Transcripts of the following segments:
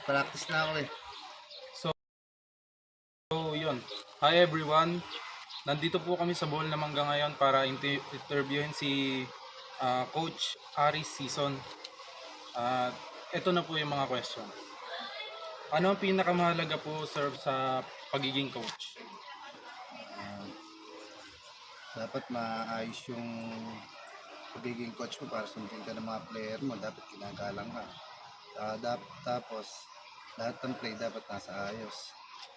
Practice na ako eh. So, yun. Hi everyone. Nandito po kami sa Bohol na Mangga ngayon para interviewin si Coach Aris Season. At ito na po yung mga question. Ano ang pinakamahalaga po, sir, sa pagiging coach? Dapat maayos yung pagiging coach mo para sundin ka ng mga player mo. Dapat ginagalang ka. Tapos, lahat ng play dapat nasa ayos.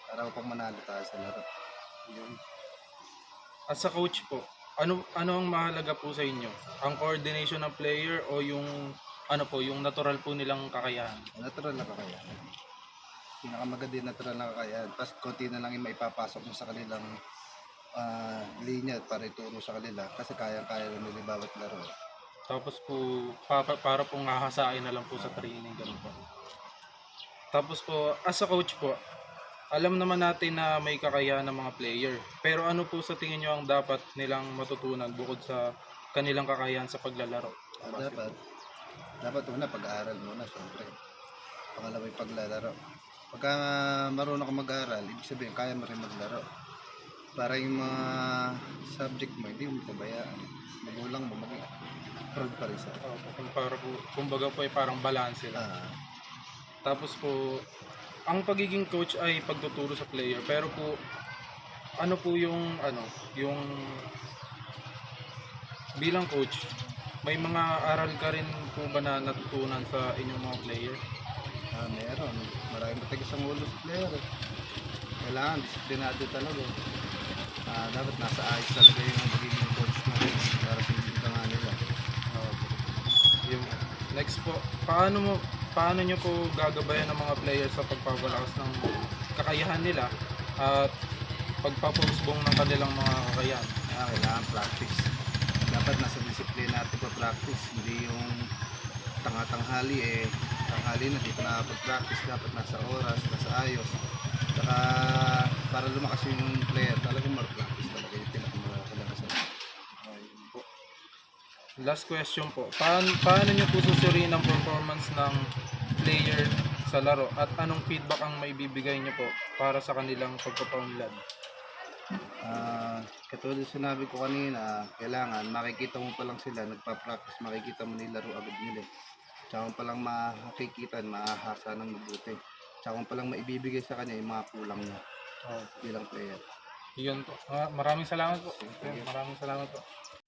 Para upang manalo tayo sa laro. Yun. At sa coach po, ano ang mahalaga po sa inyo? Ang coordination ng player o yung yung natural po nilang kakayahan? Natural na kakayahan. Pinakamaganda yung natural na kakayahan. Tapos konti na lang yung maipapasok mo sa kanilang linya para ituro sa kanila. Kasi kaya-kaya na nila bawat laro. Tapos po, para pong hahasain na lang po sa training, ganun po. Tapos po, as a coach po, alam naman natin na may kakayahan ng mga player. Pero ano po sa tingin nyo ang dapat nilang matutunan bukod sa kanilang kakayahan sa paglalaro? Dapat una, pag-aaral muna, syempre. Pangalawa yung paglalaro. Pagka marunong ka mag-aaral, ibig sabihin, kaya mo rin maglaro. Para yung mga subject mo, hindi mo pabayaan. Magulang mo, mag-proud pa rin sa Kumbaga po ay parang balance lang. Tapos po, ang pagiging coach ay pagtuturo sa player. Pero po, ano po yung bilang coach, may mga aral ka rin po ba na natutunan sa inyong mga player? Meron. Maraming matigas ang ulo sa player. Kailangan, disiplinado talaga. Dapat nasa ayos talaga yung pagiging coach mo para sa nga nila. Yung next po, paano nyo po gagabayan ng mga players sa pagpapalakas ng kakayahan nila at pagpapusbong ng kanilang mga kakayahan? Kailangan practice. Dapat nasa disiplina natin pa-practice. Hindi yung tanghali na dito nakapag-practice. Dapat nasa oras, nasa ayos. Saka para lumakas yung player, talagang mag-practice talaga yung pinakamalakasan. Last question po, paano nyo po susuriin ang performance ng player sa laro at anong feedback ang maibibigay nyo po para sa kanilang pagpapaunlad? Katulad sinabi ko kanina, kailangan makikita mo pa lang sila nagpa-practice, makikita mo nilaro agad nila. Tsaka mo pa lang makikita, mahahasa ng mabuti. Tsaka mo pa lang maibibigay sa kanya yung mga kulang niya bilang player. Yun po. Maraming salamat po. Maraming salamat po.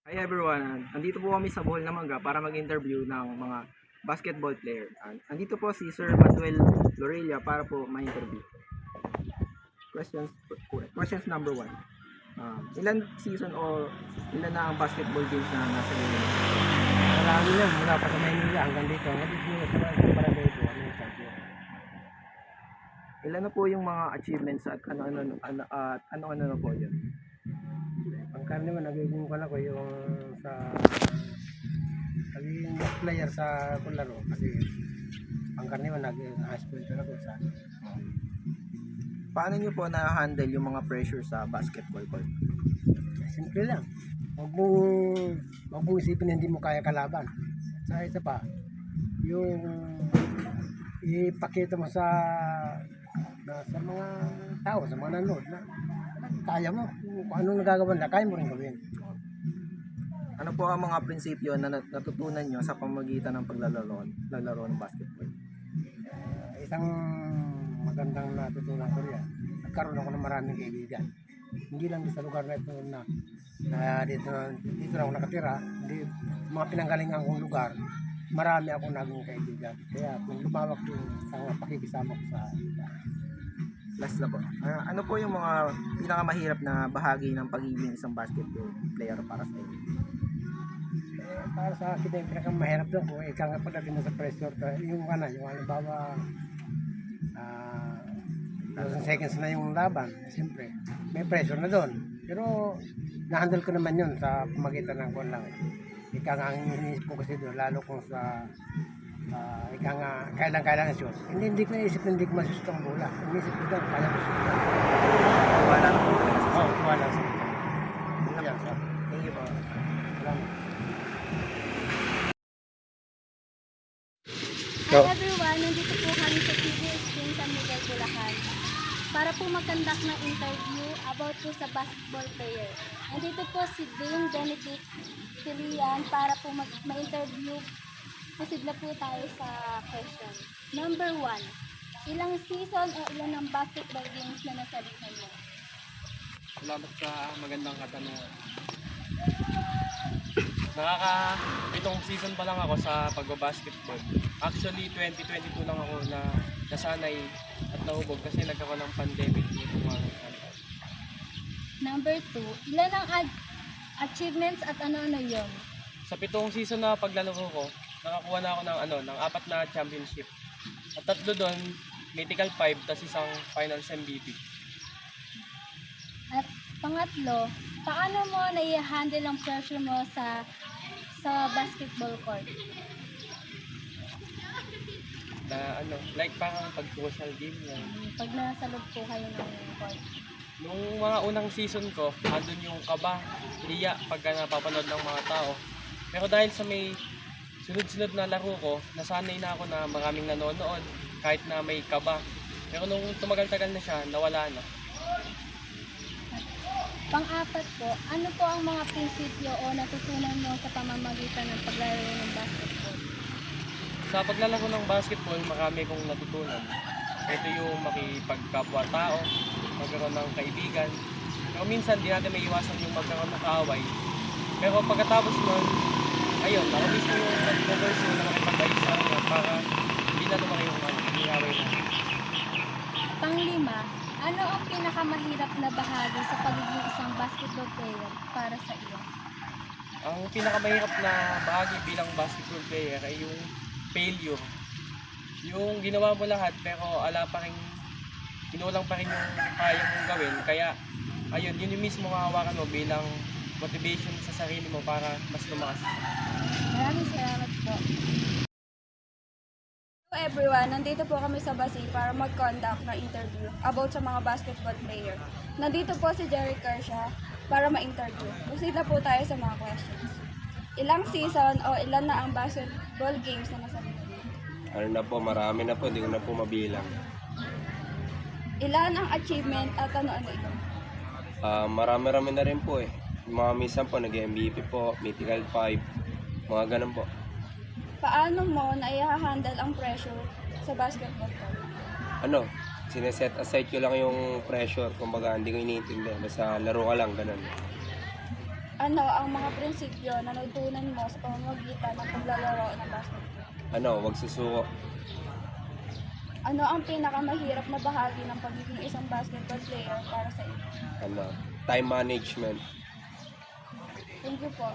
Hi everyone, andito po kami sa Bohol na Mangga para mag-interview ng mga basketball player. Andito po si Sir Manuel Lorella para po ma-interview. Questions number 1. Ilan season o ilan na ang basketball games na nasa inyo? Marami na, mula pa sa Maynila hanggang dito. Para dito, champion. Ilan na po yung mga achievements at ano na po yun? Pangkar naman, nagiging ko lang ko yung sa naging player sa kularo kasi pangkar naman, naging high school talaga sa Paano nyo po na-handle yung mga pressure sa basketball court? simple lang. Huwag mong isipin na hindi mo kaya kalaban. Sa isa pa, yung ipakita mo sa mga tao, sa mga nanood na kaya mo. Kung anong nagagawa na, kaya mo rin gawin. Ano po ang mga prinsipyo na natutunan nyo sa pamamagitan ng paglalaro ng basketball? Isang magandang natutunan ko riyan. Nagkaroon ako ng maraming kaibigan. Hindi lang sa lugar na ito na dito na ako nakatira. Hindi, mga pinanggalingan kong lugar, marami akong naging kaibigan. Kaya kung lumawak yung pakikisama ko sa Last na po. Ano po yung mga pinakamahirap na bahagi ng pagiging isang basketball player para sa inyo? Para sa akin yung pinakamahirap doon kung ikaw nga pagdating mo sa pressure, yung halimbawa 1,000 seconds na yung laban, siyempre may pressure na doon. Pero na-handle ko naman yun sa pamagitan ng kuwan lang. Ika nga ang iniisip ko kasi doon, lalo kung sa ika nga kailang shoot. Hindi ko naisip na hindi ko masusot ang bola. Inisip ko doon, kaya ko shoot. Wala na po. Wala sa Thank you po. Salamat. Hi everyone, nandito po kami sa CBS Queen San Miguel, Bulacan para po mag-conduct ng interview about po sa basketball player. Nandito po si Dean Benedict Filian para po ma-interview. Posible po tayo sa question. Number 1. Ilang season o ilan ng basketball games na nasabihan mo? Salamat sa magandang katanungan. Itong season pa lang ako sa pagbabasketball. Actually, 2022 lang ako na nasanay at nahubog kasi nagkaroon ng pandemic nitong mga taon. Number 2. Ilan ang achievements at ano-ano yun? Sa 7 season na paglalaro ko, nakakuha na ako ng 4 na championship. At 3 doon, mythical 5, tas isang finals MVP. At pangatlo, paano mo nai-handle ang pressure mo sa basketball court? Na like parang pag social game yan. Pag nasa loob po kayo ng court. Nung mga unang season ko, andun yung kaba, liya pagka napapanood ng mga tao. Pero dahil sa may sunod-sunod na laro ko, nasanay na ako na maraming nanonood kahit na may kaba. Pero nung tumagal-tagal na siya, nawala na. Pang-apat po, ano po ang mga prinsipyo o natutunan mo sa pamamagitan ng paglalaro ng basketball? Sa paglalaro ng basketball, marami kong natutunan. Ito yung makipagkapwa-tao, magkaroon ng kaibigan. Pero minsan, di natin may iwasan yung magkaroon ng kaaway. Pero pagkatapos nun, ayun, ako mismo yung nag-oversee na makipag-ayos sa kanya para hindi na lumaki yung nangyayari na. Pang-lima, ano ang pinakamahirap na bahagi sa pagiging isang basketball player para sa iyo? Ang pinakamahirap na bahagi bilang basketball player ay yung failure. Yung ginawa mo lahat pero kinulang pa rin yung kaya mong gawin. Kaya, ayun, yun yung mismo hawakan mo bilang motivation sa sarili mo para mas lumakas. Maraming salamat po. Hello everyone, nandito po kami sa Basi para mag-conduct ng interview about sa mga basketball player. Nandito po si Jerry Kershaw para ma-interview. Proceed na po tayo sa mga questions. Ilang season o ilan na ang basketball games na nasabi? Ano na po, marami na po, hindi ko na po mabilang. Ilan ang achievement at ano-ano ito? Marami-rami na rin po eh. Yung mga minsan po, nag-MVP po, Mythical 5, mga ganun po. Paano mo nai-handle ang pressure sa basketball court? Sineset aside ko lang yung pressure, kumbaga hindi ko iniintindi. Basta laro ka lang, ganun. Ano ang mga prinsipyo na natutunan mo sa pamamagitan ng paglalaro ng basketball? Wag susuko. Ano ang pinakamahirap na bahagi ng pagiging isang basketball player para sa iyo? Time management. Thank you po.